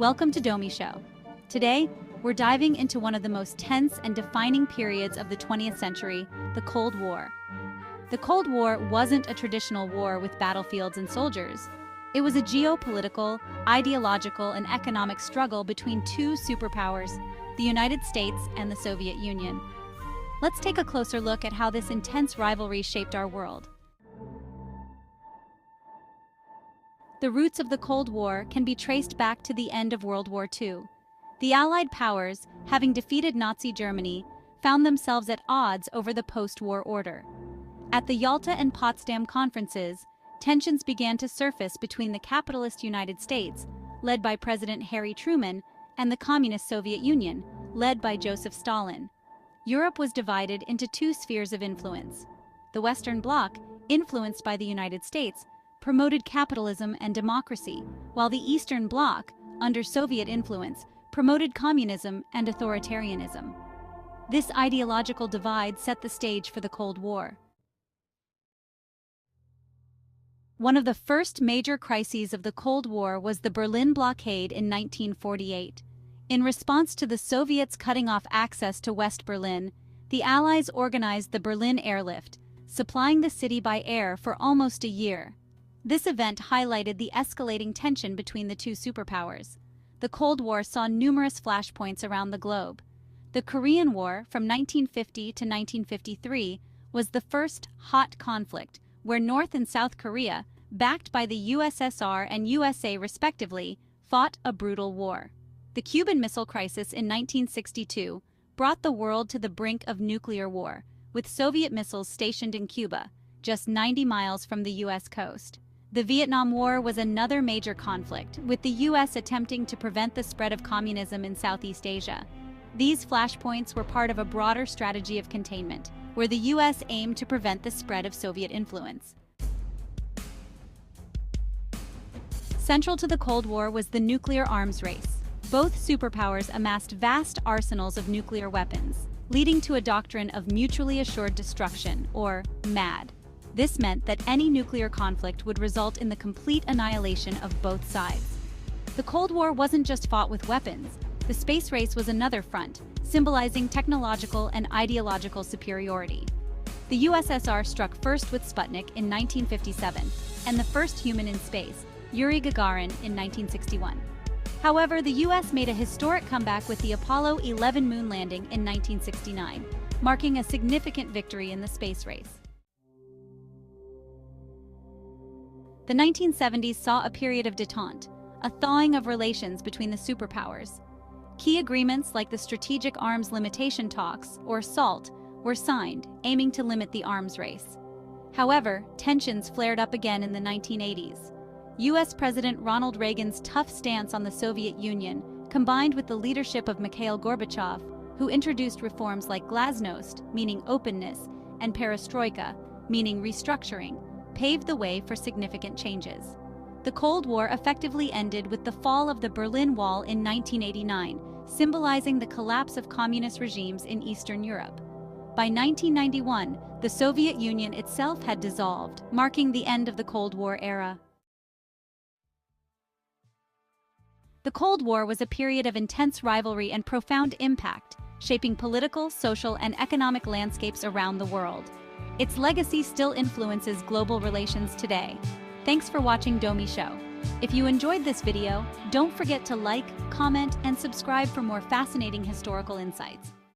Welcome to Domi Show. Today, we're diving into one of the most tense and defining periods of the 20th century, the Cold War. The Cold War wasn't a traditional war with battlefields and soldiers. It was a geopolitical, ideological, and economic struggle between two superpowers, the United States and the Soviet Union. Let's take a closer look at how this intense rivalry shaped our world. The roots of the Cold War can be traced back to the end of World War II. The Allied powers, having defeated Nazi Germany, found themselves at odds over the post-war order. At the Yalta and Potsdam Conferences, tensions began to surface between the capitalist United States, led by President Harry Truman, and the Communist Soviet Union, led by Joseph Stalin. Europe was divided into two spheres of influence. The Western Bloc, influenced by the United States, promoted capitalism and democracy, while the Eastern Bloc, under Soviet influence, promoted communism and authoritarianism. This ideological divide set the stage for the Cold War. One of the first major crises of the Cold War was the Berlin Blockade in 1948. In response to the Soviets cutting off access to West Berlin, the Allies organized the Berlin Airlift, supplying the city by air for almost a year. This event highlighted the escalating tension between the two superpowers. The Cold War saw numerous flashpoints around the globe. The Korean War, from 1950 to 1953, was the first hot conflict, where North and South Korea, backed by the USSR and USA respectively, fought a brutal war. The Cuban Missile Crisis in 1962 brought the world to the brink of nuclear war, with Soviet missiles stationed in Cuba, just 90 miles from the U.S. coast. The Vietnam War was another major conflict, with the U.S. attempting to prevent the spread of communism in Southeast Asia. These flashpoints were part of a broader strategy of containment, where the U.S. aimed to prevent the spread of Soviet influence. Central to the Cold War was the nuclear arms race. Both superpowers amassed vast arsenals of nuclear weapons, leading to a doctrine of mutually assured destruction, or MAD. This meant that any nuclear conflict would result in the complete annihilation of both sides. The Cold War wasn't just fought with weapons. The space race was another front, symbolizing technological and ideological superiority. The USSR struck first with Sputnik in 1957, and the first human in space, Yuri Gagarin, in 1961. However, the US made a historic comeback with the Apollo 11 moon landing in 1969, marking a significant victory in the space race. The 1970s saw a period of détente, a thawing of relations between the superpowers. Key agreements like the Strategic Arms Limitation Talks, or SALT, were signed, aiming to limit the arms race. However, tensions flared up again in the 1980s. U.S. President Ronald Reagan's tough stance on the Soviet Union, combined with the leadership of Mikhail Gorbachev, who introduced reforms like glasnost, meaning openness, and perestroika, meaning restructuring, paved the way for significant changes. The Cold War effectively ended with the fall of the Berlin Wall in 1989, symbolizing the collapse of communist regimes in Eastern Europe. By 1991, the Soviet Union itself had dissolved, marking the end of the Cold War era. The Cold War was a period of intense rivalry and profound impact, shaping political, social, and economic landscapes around the world. Its legacy still influences global relations today. Thanks for watching Domi Show. If you enjoyed this video, don't forget to like, comment, and subscribe for more fascinating historical insights.